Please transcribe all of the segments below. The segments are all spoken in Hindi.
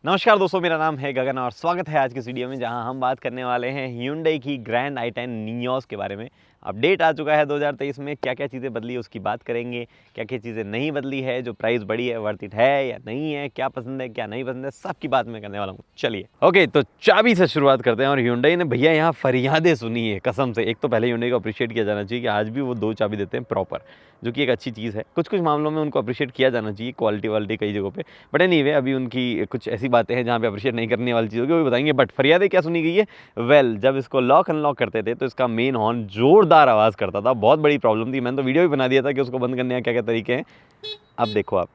नमस्कार दोस्तों, मेरा नाम है गगन और स्वागत है आज के इस वीडियो में जहां हम बात करने वाले हैं Hyundai की ग्रैंड i10 नियोस के बारे में। अपडेट आ चुका है 2023 में, क्या क्या चीज़ें बदली है उसकी बात करेंगे, क्या क्या चीज़ें नहीं बदली है, जो प्राइस बढ़ी है वर्थ इट है या नहीं है, क्या पसंद है क्या नहीं पसंद है, सबकी बात मैं करने वाला हूँ। चलिए ओके, तो चाबी से शुरुआत करते हैं। और Hyundai ने भैया यहाँ फरियादें सुनी है कसम से। एक तो पहले Hyundai को अप्रिशिएट किया जाना चाहिए कि आज भी वो 2 चाबी देते हैं प्रॉपर, जो कि एक अच्छी चीज़ है। कुछ कुछ मामलों में उनको अप्रिशिएट किया जाना चाहिए, क्वालिटी वालिटी कई जगहों पे। बट एनीवे, अभी उनकी कुछ ऐसी बातें हैं जहाँ पे अप्रिशिएट नहीं करने वाली चीज़ होगी, वो भी बताएंगे। बट फरियादें क्या सुनी गई है? वेल, जब इसको लॉक अनलॉक करते थे तो इसका मेन हॉर्न जोरदार आवाज़ करता था, बहुत बड़ी प्रॉब्लम थी। मैंने तो वीडियो भी बना दिया था कि उसको बंद करने के क्या क्या तरीके हैं। अब देखो आप,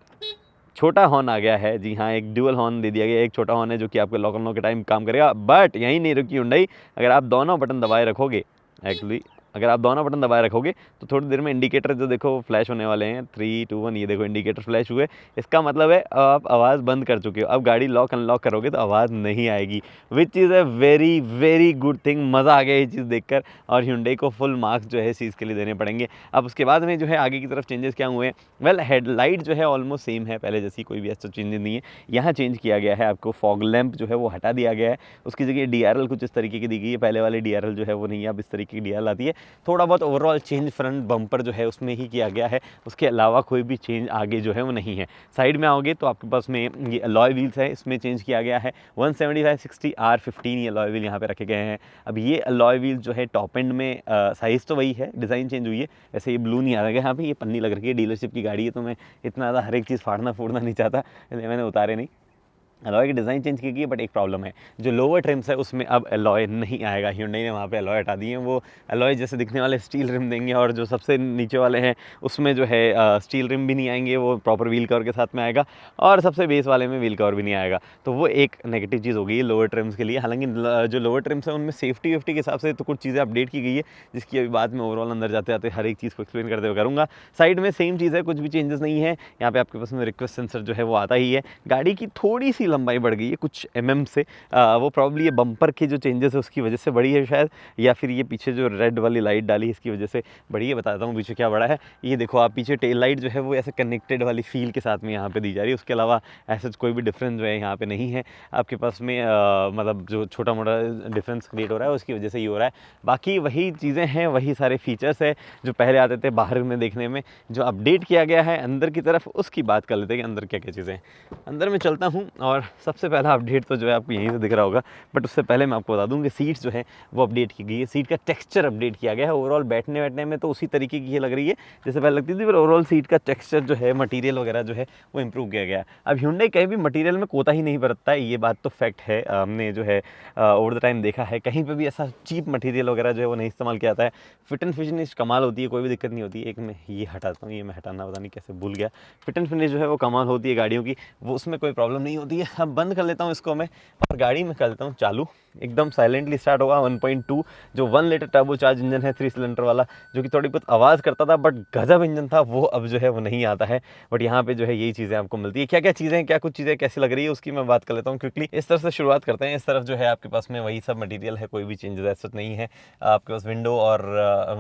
छोटा हॉर्न आ गया है। जी हाँ, एक ड्यूअल हॉर्न दे दिया गया है। एक छोटा हॉर्न है जो कि आपके लॉक अनलॉक के टाइम काम करेगा। बट यहीं नहीं रुकी Hyundai, अगर आप दोनों बटन दबाए रखोगे, एक्चुअली अगर आप दोनों बटन दबाए रखोगे तो थोड़ी देर में इंडिकेटर जो देखो फ्लैश होने वाले हैं, 3 2 1, ये देखो इंडिकेटर फ्लैश हुए। इसका मतलब है आप आवाज़ बंद कर चुके हो। अब गाड़ी लॉक अनलॉक करोगे तो आवाज़ नहीं आएगी, विच is a very very good thing. मज़ा आ गया ये चीज़ देखकर, और Hyundai को फुल मार्क्स जो है इस चीज़ के लिए देने पड़ेंगे। अब उसके बाद में जो है आगे की तरफ चेंजेस क्या हुए हैं? वेल, हेडलाइट जो है ऑलमोस्ट सेम है पहले जैसी, कोई भी ऐसा चेंजेस नहीं है। यहाँ चेंज किया गया है, आपको फॉग लैंप जो है वो हटा दिया गया है। उसकी जगह DRL कुछ इस तरीके की दी गई है। पहले वाली DRL जो है वो नहीं है, अब इस तरीके की DRL आती है। थोड़ा बहुत ओवरऑल चेंज फ्रंट बम्पर जो है उसमें ही किया गया है, उसके अलावा कोई भी चेंज आगे जो है वो नहीं है। साइड में आओगे तो आपके पास में ये अलॉय व्हील्स है, इसमें चेंज किया गया है। 175/60 R15 ये अलॉय व्हील यहाँ पे रखे गए हैं। अब ये अलॉय व्हील जो है टॉप एंड में साइज़ तो वही है, डिज़ाइन चेंज हुई है। वैसे ये ब्लू नहीं आ रहा है यहाँ पे, ये पन्नी लग रही है। डीलरशिप की गाड़ी है तो मैं इतना ज़्यादा हर एक चीज़ फाड़ना फूड़ना नहीं चाहता, इसलिए मैंने उतारे नहीं। अलॉय की डिज़ाइन चेंज की गई है, बट एक प्रॉब्लम है, जो लोअर ट्रिम्स है उसमें अब अलॉय नहीं आएगा। Hyundai ने वहाँ पे अलॉय हटा दिए हैं। वो अलॉय जैसे दिखने वाले स्टील रिम देंगे, और जो सबसे नीचे वाले हैं उसमें जो है स्टील रिम भी नहीं आएंगे, वो प्रॉपर व्हील कवर के साथ में आएगा। और सबसे बेस वाले में व्हील कवर भी नहीं आएगा, तो वो एक नेगेटिव चीज़ हो गई है लोअर ट्रिम्स के लिए। हालांकि जो लोअर ट्रिम्स है उनमें सेफ्टी वेफ्टी के हिसाब से तो कुछ चीज़ें अपडेट की गई है, जिसकी अभी बाद में ओवरऑल अंदर जाते जाते हर एक चीज़ को एक्सप्लेन करते हुए करूँगा। साइड में सेम चीज़ है, कुछ भी चेंजेस नहीं है। यहाँ पे आपके पास में रिक्वेस्ट सेंसर जो है वो आता ही है। गाड़ी की थोड़ी सी लंबाई बढ़ गई है कुछ से। वो प्रॉब्ली ये बम्पर के जो चेंजेस है उसकी वजह से बढ़ी है शायद, या फिर ये पीछे जो रेड वाली लाइट डाली है इसकी वजह से बढ़ी है। बताता हूँ पीछे क्या बड़ा है। ये देखो आप, पीछे टेल लाइट जो है वो ऐसे कनेक्टेड वाली फील के साथ में यहाँ पे दी जा रही है। उसके अलावा ऐसा कोई भी डिफरेंस जो है यहाँ पे नहीं है आपके पास में। मतलब जो छोटा मोटा डिफरेंस क्रिएट हो रहा है उसकी वजह से ये हो रहा है। बाकी वही चीज़ें हैं, वही सारे फीचर्स है जो पहले आते थे बाहर में देखने में। जो अपडेट किया गया है अंदर की तरफ, उसकी बात कर लेते हैं कि अंदर क्या क्या चीज़ें हैं। अंदर में चलता हूँ, और सबसे पहला अपडेट तो जो है आपको यहीं से दिख रहा होगा। बट उससे पहले मैं आपको बता दूं कि सीट्स जो है वो अपडेट की गई है। सीट का टेक्सचर अपडेट किया गया है। ओवरऑल बैठने बैठने में तो उसी तरीके की ये लग रही है जैसे पहले लगती थी, पर ओवरऑल सीट का टेक्सचर जो है, मटीरियल वगैरह जो है वो इंप्रूव किया गया है। अब Hyundai कहीं भी मटीरियल में कोताही नहीं बरतता है, ये बात तो फैक्ट है। हमने जो है ओवर द टाइम देखा है, कहीं पर भी ऐसा चीप मटीरियल वगैरह जो है वो नहीं इस्तेमाल किया जाता है। फिट एंड फिनिश कमाल होती है, कोई भी दिक्कत नहीं होती है। एक मैं ये हटाता हूँ, ये मैं हटाना पता नहीं कैसे भूल गया। फिट एंड फिनिश जो है वो कमाल होती है गाड़ियों की, वो उसमें कोई प्रॉब्लम नहीं होती है। अब बंद कर लेता हूँ इसको मैं, और गाड़ी में कर लेता हूँ चालू। एकदम साइलेंटली स्टार्ट होगा। 1.2 जो 1 लीटर टर्बो चार्ज इंजन है, 3 सिलेंडर वाला, जो कि थोड़ी बहुत आवाज़ करता था बट गजब इंजन था, वो अब जो है वो नहीं आता है। बट यहाँ पे जो है यही चीज़ें आपको मिलती है। क्या क्या चीज़ें हैं, क्या कुछ चीज़ें कैसी लग रही है उसकी मैं बात कर लेता हूँ क्विकली। इस तरफ से शुरुआत करते हैं। इस तरफ जो है आपके पास में वही सब मटीरियल है, कोई भी चेंजेस ऐसा नहीं है। आपके पास विंडो और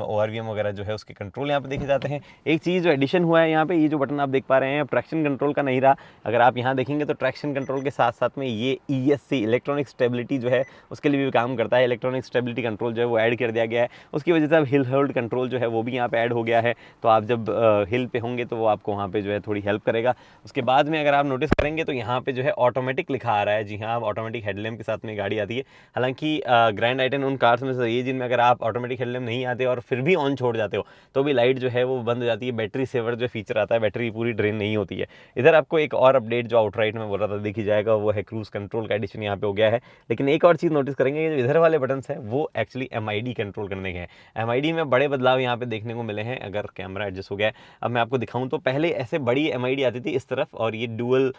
ORVM वगैरह जो है उसके कंट्रोल यहाँ पे देखे जाते हैं। एक चीज़ जो एडिशन हुआ है यहाँ पे, ये जो बटन आप देख पा रहे हैं, ट्रैक्शन कंट्रोल का नहीं रहा। अगर आप यहाँ देखेंगे तो ट्रैक्शन कंट्रोल के साथ साथ में ये ESC इलेक्ट्रॉनिक स्टेबिलिटी जो है उसके लिए भी काम करता है। इलेक्ट्रॉनिक स्टेबिलिटी कंट्रोल जो है वो ऐड कर दिया गया है। उसकी वजह से अब हिल होल्ड कंट्रोल जो है वो भी यहाँ पे ऐड हो गया है। तो आप जब हिल पे होंगे तो वो आपको वहाँ पे जो है थोड़ी हेल्प करेगा। उसके बाद में अगर आप नोटिस करेंगे तो यहाँ पे जो है ऑटोमेटिक लिखा आ रहा है। जी हाँ, ऑटोमेटिक हेडलैम्प के साथ में गाड़ी आती है। हालांकि ग्रैंड i10 उन कार्स में से ये जिनमें अगर आप ऑटोमेटिक हेडलैम्प नहीं आते और फिर भी ऑन छोड़ जाते हो तो भी लाइट जो है वो बंद हो जाती है। बैटरी सेवर जो फीचर आता है, बैटरी पूरी ड्रेन नहीं होती है। इधर आपको एक और अपडेट जो आउटराइट में बोल रहा था देखी जाएगा, वो है क्रूज कंट्रोल का एडिशन यहाँ पे हो गया है। लेकिन एक और चीज़ नोटिस करेंगे, जो इधर वाले बटन हैं वो एक्चुअली MID कंट्रोल करने के हैं। MID में बड़े बदलाव यहाँ पे देखने को मिले हैं। अगर कैमरा एडजस्ट हो गया है, अब मैं आपको दिखाऊं तो पहले ऐसे बड़ी MID आती थी इस तरफ, और ये डुअल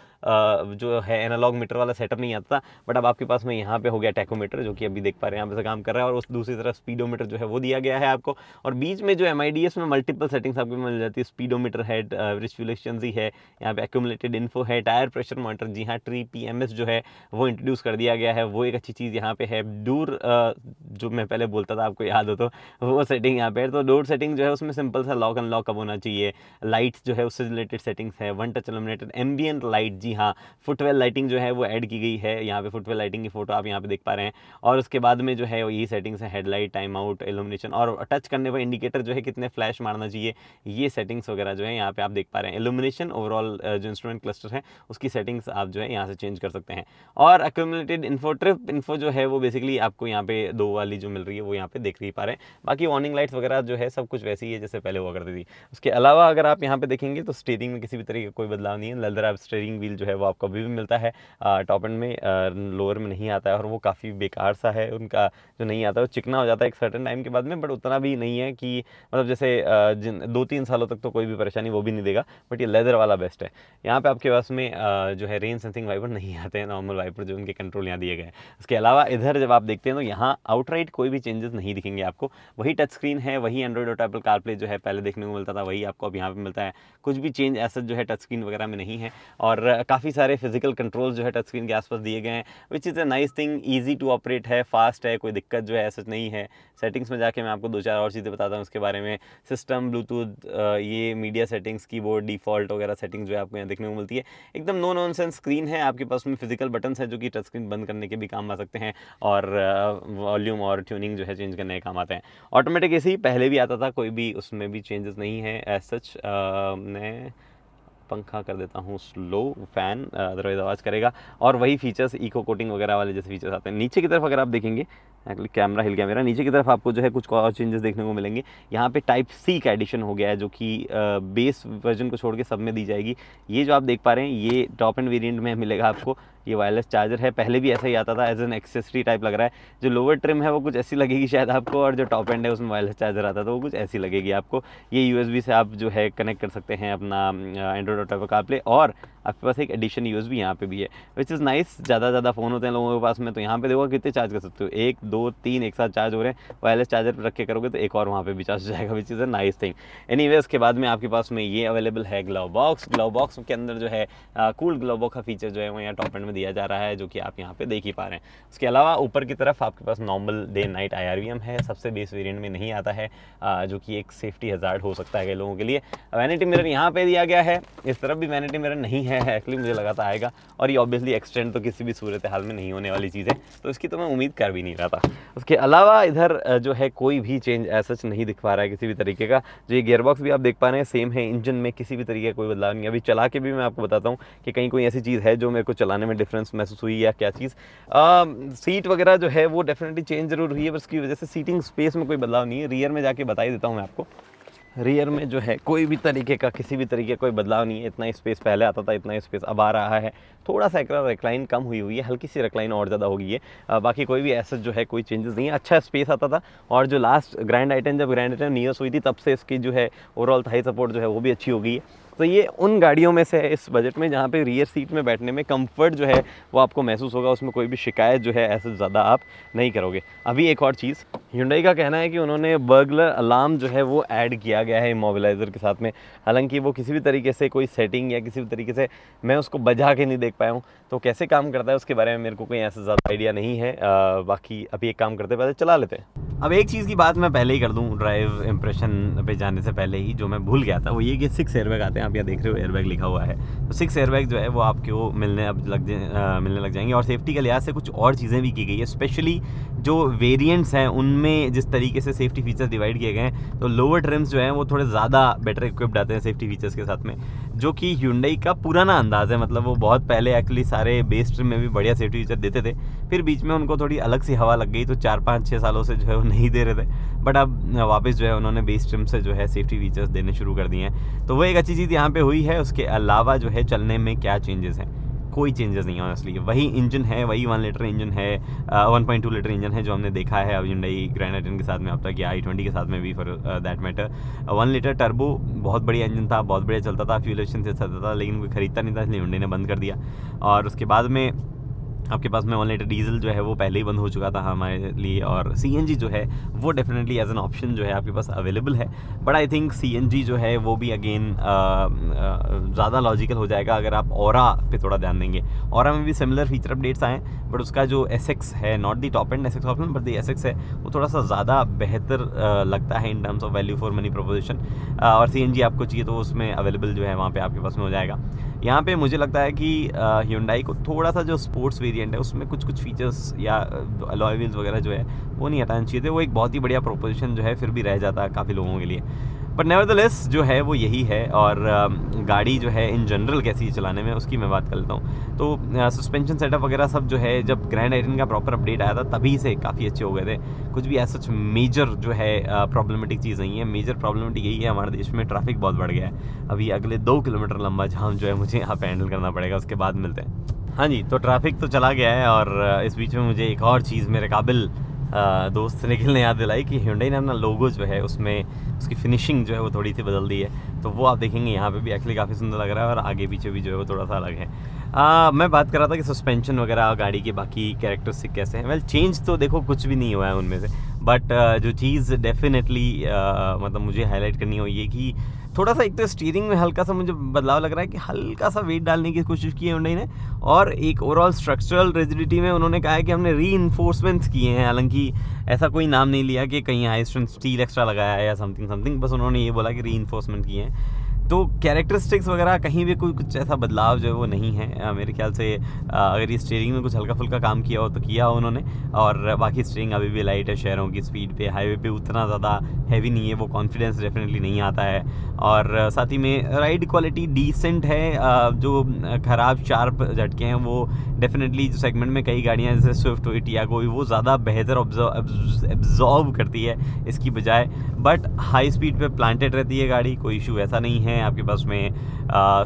जो है एनालॉग मीटर वाला सेटअप नहीं आता था। बट अब आपके पास में यहाँ पे हो गया टैकोमीटर, जो कि अभी देख पा रहे हैं यहाँ पे से काम कर रहा है, और उस दूसरी तरफ स्पीडोमीटर जो है वो दिया गया है आपको। और बीच में जो MID है उसमें मल्टीपल सेटिंग्स आपको मिल जाती है। स्पीडोमीटर है, रिफ्लेक्शन है, यहाँ पे एक्यूमुलेटेड इन्फो है, टायर प्रेशर मॉनिटर, जी हाँ, ट्री एडवाइजरी PMS जो है वो इंट्रोड्यूस कर दिया गया है, वो एक अच्छी चीज़ यहाँ पे है। डोर जो मैं पहले बोलता था, आपको याद हो तो, वो सेटिंग यहाँ पे है। तो डोर सेटिंग जो है उसमें सिंपल सा लॉक अनलॉक कब होना चाहिए, लाइट्स जो है उससे रिलेटेड सेटिंग्स है, one touch illuminated ambient light, जी हाँ, फुटवेल लाइटिंग जो है वो ऐड की गई है। यहाँ पे फुटवेल लाइटिंग की फोटो आप यहाँ पे देख पा रहे हैं। और उसके बाद में जो है यही सेटिंग्स है, हेडलाइट, टाइम आउट, इल्यूमिनेशन, और टच करने पर इंडिकेटर जो है कितने फ्लैश मारना चाहिए, ये सेटिंग्स वगैरह जो है यहाँ पे आप देख पा रहे हैं। इल्यूमिनेशन ओवरऑल जो इंस्ट्रूमेंट क्लस्टर है उसकी सेटिंग्स आप जो है यहाँ से चेंज कर सकते हैं। और एक्यूमुलेटेड इन्फो, ट्रिप इन्फो जो है वो बेसिकली आपको यहाँ पे 2 वाली जो मिल रही है वो यहाँ पे देख ही पा रहे हैं। बाकी वार्निंग लाइट्स वगैरह जो है सब कुछ वैसे ही है जैसे पहले हुआ करती थी। उसके अलावा अगर आप यहाँ पे देखेंगे तो स्टीयरिंग में किसी भी तरीके का कोई बदलाव नहीं है। लेदर आप स्टीयरिंग व्हील जो है वो आपको अभी भी मिलता है, टॉप एंड में, लोअर में नहीं आता है, और वो काफ़ी बेकार सा है उनका, जो नहीं आता है वो चिकना हो जाता है एक सर्टेन टाइम के बाद में, बट उतना भी नहीं है कि मतलब जैसे 2-3 सालों तक तो कोई भी परेशानी वो भी नहीं देगा, बट ये लेदर वाला बेस्ट है। यहाँ पे आपके पास में जो है रेन सेंसिंग वाइपर नहीं आते हैं, नॉर्मल वाइपर जो उनके कंट्रोल यहाँ दिए गए हैं। उसके अलावा इधर जब आप देखते हैं तो यहाँ आउटराइट कोई भी चेंजेस नहीं दिखेंगे आपको, वही टच स्क्रीन है, वही एंड्रॉइड और एप्पल कारप्ले जो है पहले देखने को मिलता था वही आपको अब यहाँ पे मिलता है। कुछ भी चेंज ऐसा जो है टच स्क्रीन वगैरह में नहीं है, और काफ़ी सारे फिजिकल कंट्रोल्स जो है टच स्क्रीन के आसपास दिए गए हैं, which is a nice thing. Easy to operate है, फास्ट है, कोई दिक्कत जो है ऐसा नहीं है। सेटिंग्स में जाके मैं आपको 2-4 और चीज़ें बताता हूँ उसके बारे में। सिस्टम, ब्लूटूथ, ये मीडिया सेटिंग्स, कीबोर्ड, डिफ़ॉल्ट वगैरह सेटिंग्स जो है आपको यहाँ देखने को मिलती है। एकदम नो नॉनसेंस स्क्रीन है, आपके पास में फिजिकल बटन्स हैं जो कि टच स्क्रीन बंद करने के भी काम आ सकते हैं, और वॉल्यूम और ट्यूनिंग जो है चेंज करने के काम आते हैं। ऑटोमेटिक एसी पहले भी आता था, कोई भी उसमें भी चेंजेस नहीं है एज सच। मैं पंखा कर देता हूँ स्लो, फैन अदरवाइज आवाज़ करेगा, और वही फीचर्स इको कोटिंग वगैरह वाले जैसे फीचर्स आते हैं। नीचे की तरफ अगर आप देखेंगे, एक्चुअली कैमरा हिल गया मेरा, नीचे की तरफ आपको जो है कुछ और चेंजेस देखने को मिलेंगे। यहाँ पे टाइप सी का एडिशन हो गया है, जो कि बेस वर्जन को छोड़ के सब में दी जाएगी। ये जो आप देख पा रहे हैं ये टॉप एंड वेरिएंट में मिलेगा आपको। ये वायरलेस चार्जर है, पहले भी ऐसा ही आता था, एज एन एक्सेसरी टाइप लग रहा है। जो लोअर ट्रिम है वो कुछ ऐसी लगेगी शायद आपको, और जो टॉप एंड है उसमें वायरलेस चार्जर आता था वो कुछ ऐसी लगेगी आपको। ये USB से आप जो है कनेक्ट कर सकते हैं अपना एंड्रॉइड और एप्पल कारप्ले, और आपके पास एक एडिशन USB यहाँ पे भी है, विच इज़ नाइस। ज़्यादा फ़ोन होते हैं लोगों के पास में, तो यहाँ पे देखो कितने चार्ज कर सकते हो, 1 2 3 एक साथ चार्ज हो रहे हैं। वायरलेस चार्जर पर रख के करोगे तो एक और वहाँ पे भी चार्ज हो जाएगा, विच is a nice thing. Anyway, उसके बाद में आपके पास में ये अवेलेबल है ग्लव बॉक्स। ग्लव बॉक्स के अंदर जो है कूल ग्लव बॉक्स का फीचर जो है वो यहाँ टॉप एंड में दिया जा रहा है, जो कि आप यहाँ पे देख ही पा रहे हैं। उसके अलावा ऊपर की तरफ आपके पास नॉर्मल डे नाइट IRVM है, सबसे बेस वेरिएंट में नहीं आता है, जो कि एक सेफ्टी हज़ार्ड हो सकता है कई लोगों के लिए। वैनिटी मिरर यहाँ पे दिया गया है, इस तरफ भी वैनिटी मिरर नहीं है, एक्चुअली मुझे लगा था आएगा, और ये ऑब्वियसली एक्सटेंड तो किसी भी सूरत हाल में नहीं होने वाली चीज़ है, तो इसकी तो मैं उम्मीद कर भी नहीं रहा था। उसके अलावा इधर जो है कोई भी चेंज ऐसा नहीं दिख पा रहा है किसी भी तरीके का। जो ये गियर बॉक्स भी आप देख पा रहे हैं सेम है, इंजन में किसी भी तरीके का कोई बदलाव नहीं है। अभी चला के भी मैं आपको बताता हूँ कि कहीं कोई ऐसी चीज़ है जो मेरे को चलाने में डिफरेंस महसूस हुई या क्या चीज़। सीट वगैरह जो है वो डेफिनेटली चेंज जरूर हुई है, बस उसकी वजह से सीटिंग स्पेस में कोई बदलाव नहीं है। रियर में जाके बता ही देता हूँ मैं आपको, रियर में जो है कोई भी तरीके का किसी भी तरीके का कोई बदलाव नहीं है। इतना स्पेस पहले आता था, इतना स्पेस अब आ रहा है। थोड़ा सा रिक्लाइन कम हुई है, हल्की सी रिक्लाइन और ज़्यादा हो गई है। बाकी कोई भी ऐसा जो है कोई चेंजेस नहीं है, अच्छा स्पेस आता था। और जो लास्ट ग्रैंड आइटन जब ग्रैंड आइटन नियर्स हुई थी तब से इसकी जो है ओवरऑल थाई सपोर्ट जो है वो भी अच्छी हो गई है। तो ये उन गाड़ियों में से है इस बजट में जहाँ पे रियर सीट में बैठने में कंफर्ट जो है वो आपको महसूस होगा, उसमें कोई भी शिकायत जो है ऐसे ज़्यादा आप नहीं करोगे। अभी एक और चीज़, Hyundai का कहना है कि उन्होंने बर्गलर अलार्म जो है वो ऐड किया गया है इमोबिलाइज़र के साथ में। हालांकि वो किसी भी तरीके से कोई सेटिंग या किसी भी तरीके से मैं उसको बजा के नहीं देख पाया हूँ, तो कैसे काम करता है उसके बारे में मेरे को कोई ऐसा ज़्यादा आइडिया नहीं है। बाकी अभी एक काम करते पहले चला लेते हैं। अब एक चीज़ की बात मैं पहले ही कर दूं ड्राइव इंप्रेशन पे जाने से पहले ही, जो मैं भूल गया था, वो ये कि 6 एयरबैग आते हैं। आप यहाँ देख रहे हो एयरबैग लिखा हुआ है, तो 6 एयरबैग जो है वो आपको मिलने लग जाएंगे। और सेफ्टी के लिहाज से कुछ और चीज़ें भी की गई है, स्पेशली जो वेरिएंट्स हैं उनमें जिस तरीके से सेफ्टी फीचर्स डिवाइड किए गए हैं, तो लोअर ट्रिम्स जो हैं वो थोड़े ज़्यादा बेटर इक्विप्ड आते हैं सेफ्टी फीचर्स के साथ में, जो कि Hyundai का पुराना अंदाज़ है। मतलब वो बहुत पहले एक्चुअली सारे बेस ट्रिम में भी बढ़िया सेफ्टी फीचर देते थे, फिर बीच में उनको थोड़ी अलग सी हवा लग गई, तो 4-5-6 सालों से जो है वो नहीं दे रहे थे, बट अब वापस जो है उन्होंने बेस ट्रिम से जो है सेफ्टी फीचर्स देने शुरू कर दिए हैं। तो वो एक अच्छी चीज़ यहाँ पे हुई है। उसके अलावा जो है चलने में क्या चेंजेस हैं, कोई चेंजेस नहीं है ऑनेस्टली। वही इंजन है, वही 1 लीटर इंजन है, 1.2 लीटर इंजन है जो हमने देखा है अब Hyundai ग्रैंड आइटन के साथ में अब तक, या i20 के साथ में भी for that matter. 1 litre turbo बहुत बढ़िया इंजन था, बहुत बढ़िया चलता था, फ्यूल एफिशिएंसी से चलता था, लेकिन कोई खरीदता नहीं था, इसलिए Hyundai ने बंद कर दिया। और उसके बाद में आपके पास में 1 लीटर डीजल जो है वो पहले ही बंद हो चुका था हमारे लिए, और सीएनजी जो है वो डेफिनेटली एज एन ऑप्शन जो है आपके पास अवेलेबल है। बट आई थिंक सीएनजी जो है वो भी अगेन ज़्यादा लॉजिकल हो जाएगा अगर आप ऑरा पे थोड़ा ध्यान देंगे। ऑरा में भी सिमिलर फीचर अपडेट्स आए, बट उसका जो एसएक्स है, not the top and SX option but the SX है, वो थोड़ा सा ज़्यादा बेहतर लगता है in terms of value for money proposition. और सीएनजी आपको चाहिए तो उसमें अवेलेबल जो है वहाँ पे आपके पास में हो जाएगा। यहाँ पे मुझे लगता है कि Hyundai को थोड़ा सा जो स्पोर्ट्स वेरिएंट है उसमें कुछ फीचर्स या अलॉय व्हील्स वगैरह जो है वो नहीं हटाना चाहिए थे। वो एक बहुत ही बढ़िया प्रोपोजिशन जो है फिर भी रह जाता है काफ़ी लोगों के लिए, बट नेवरदलेस जो है वो यही है। और गाड़ी जो है इन जनरल कैसी है चलाने में उसकी मैं बात कर लेता हूँ। तो सस्पेंशन सेटअप वगैरह सब जो है जब ग्रैंड आई10 का प्रॉपर अपडेट आया था तभी से काफ़ी अच्छे हो गए थे। कुछ भी ऐसा सच मेजर जो है प्रॉब्लमेटिक चीज़ नहीं है। मेजर प्रॉब्लमेटिक यही है हमारे देश में ट्रैफिक बहुत बढ़ गया है। अभी अगले 2 किलोमीटर लंबा जाम जो है मुझे यहाँ पे हैंडल करना पड़ेगा, उसके बाद मिलते हैं। हाँ जी, तो ट्रैफिक तो चला गया है, और इस बीच में मुझे एक और चीज़ मेरे काबिल दोस्त निखिल ने याद दिलाई कि Hyundai ने अपना लोगो जो है उसमें उसकी फिनिशिंग जो है वो थोड़ी सी बदल दी है। तो वो आप देखेंगे यहाँ पे भी एक्चुअली काफ़ी सुंदर लग रहा है, और आगे पीछे भी जो है वो थोड़ा सा अलग है। मैं बात कर रहा था कि सस्पेंशन वगैरह गाड़ी के बाकी कैरेक्टरिस्टिक कैसे हैं। वेल चेंज तो देखो कुछ भी नहीं हुआ है उनमें से, बट जो चीज़ डेफिनेटली मतलब मुझे हाईलाइट करनी हो ये कि थोड़ा सा एक तो स्टीयरिंग में हल्का सा मुझे बदलाव लग रहा है कि हल्का सा वेट डालने की कोशिश की है Hyundai ने, और एक ओवरऑल स्ट्रक्चरल रिजिडिटी में उन्होंने कहा है कि हमने रीइंफोर्समेंट्स किए हैं। हालांकि ऐसा कोई नाम नहीं लिया कि कहीं हाई स्ट्रेंथ स्टील एक्स्ट्रा लगाया है या समथिंग, बस उन्होंने ये बोला कि रीइंफोर्समेंट किए हैं। तो कैरेक्टरिस्टिक्स वगैरह कहीं भी कोई कुछ ऐसा बदलाव जो है वो नहीं है मेरे ख्याल से। अगर ये स्टीयरिंग में कुछ हल्का फुल्का काम किया हो तो किया हो उन्होंने, और बाकी स्टीयरिंग अभी भी लाइट है शहरों की स्पीड पे। हाईवे पे उतना ज़्यादा हैवी नहीं है, वो कॉन्फिडेंस डेफिनेटली नहीं आता है। और साथ ही में राइड क्वालिटी डिसेंट है। जो ख़राब शार्प झटके हैं वो डेफिनेटली जो सेगमेंट में कई गाड़ियाँ जैसे स्विफ्ट हुई, टियागो हुई, वो ज़्यादा बेहतर एब्जॉर्ब करती है इसकी बजाय। बट हाई स्पीड पे प्लांटेड रहती है गाड़ी, कोई इशू ऐसा नहीं है। आपके पास में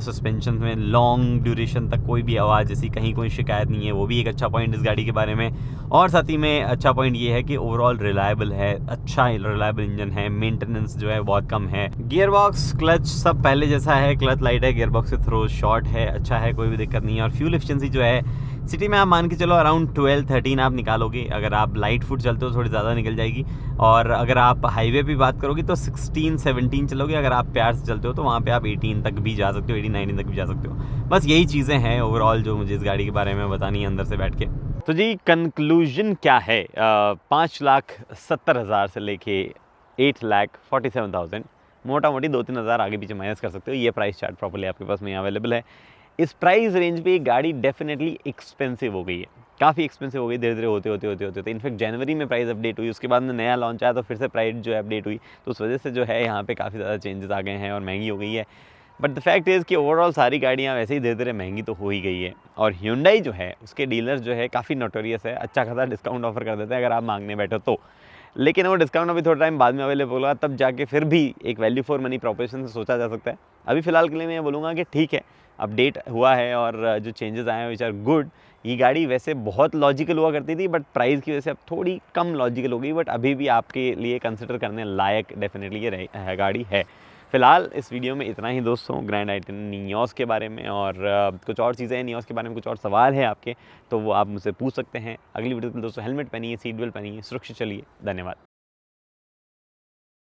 सस्पेंशन में लॉन्ग ड्यूरेशन तक कोई भी आवाज़ जैसी कहीं कोई शिकायत नहीं है, वो भी एक अच्छा पॉइंट इस गाड़ी के बारे में। और साथ ही में अच्छा पॉइंट ये है कि ओवरऑल रिलायबल है, अच्छा रिलायबल इंजन है, मेंटेनेंस जो है बहुत कम है। गियर बॉक्स क्लच सब पहले जैसा है, क्लच लाइट है, गियर बॉक्स से थ्रो शॉर्ट है, अच्छा है, कोई भी दिक्कत नहीं है। और फ्यूल एफिशिएंसी जो है सिटी में आप मान के चलो अराउंड 12-13 आप निकालोगे। अगर आप लाइट फुट चलते हो थोड़ी ज़्यादा निकल जाएगी, और अगर आप हाईवे पे बात करोगे तो 16-17 चलोगे। अगर आप प्यार से चलते हो तो वहाँ पे आप 18 तक भी जा सकते हो, 18-19 तक भी जा सकते हो। बस यही चीज़ें हैं ओवरऑल जो मुझे इस गाड़ी के बारे में बतानी है अंदर से बैठ के। तो जी कंक्लूजन क्या है, 5,70,000 से लेके 8,47,000, मोटा मोटी 2-3 हज़ार आगे पीछे माइनस कर सकते हो। ये प्राइस चार्ट प्रॉपर्ली आपके पास में अवेलेबल है। इस प्राइस रेंज पे गाड़ी डेफिनेटली एक्सपेंसिव हो गई है, काफ़ी एक्सपेंसिव हो गई धीरे धीरे होते। इनफैक्ट जनवरी में प्राइस अपडेट हुई, उसके बाद में नया लॉन्च आया तो फिर से प्राइस जो है अपडेट हुई, तो उस वजह से जो है यहाँ पे काफ़ी ज़्यादा चेंजेस आ गए हैं और महंगी हो गई है। बट द फैक्ट इज़ कि ओवरऑल सारी गाड़ियाँ वैसे ही धीरे धीरे महंगी तो हो ही गई है। और Hyundai जो है उसके डीलर्स जो है काफ़ी नोटोरियस है, अच्छा खासा डिस्काउंट ऑफर कर देते हैं अगर आप मांगने बैठो तो। लेकिन वो डिस्काउंट अभी थोड़ा टाइम बाद में अवेलेबल होगा, तब जाके फिर भी एक वैल्यू फॉर मनी प्रोपोजिशन से सोचा जा सकता है। अभी फिलहाल के लिए मैं ये बोलूँगा कि ठीक है, अपडेट हुआ है और जो चेंजेस आए हैं विच आर गुड। ये गाड़ी वैसे बहुत लॉजिकल हुआ करती थी, बट प्राइस की वजह से अब थोड़ी कम लॉजिकल हो गई, बट अभी भी आपके लिए कंसिडर करने लायक डेफिनेटली ये गाड़ी है। फिलहाल इस वीडियो में इतना ही दोस्तों, ग्रैंड आई10 नियोस के बारे में, और कुछ और चीज़ें हैं नियोस के बारे में, कुछ और सवाल है आपके तो वो आप मुझसे पूछ सकते हैं। अगली वीडियो में दोस्तों हेलमेट पहनिए, सीट बेल्ट पहनिए, सुरक्षित चलिए। धन्यवाद।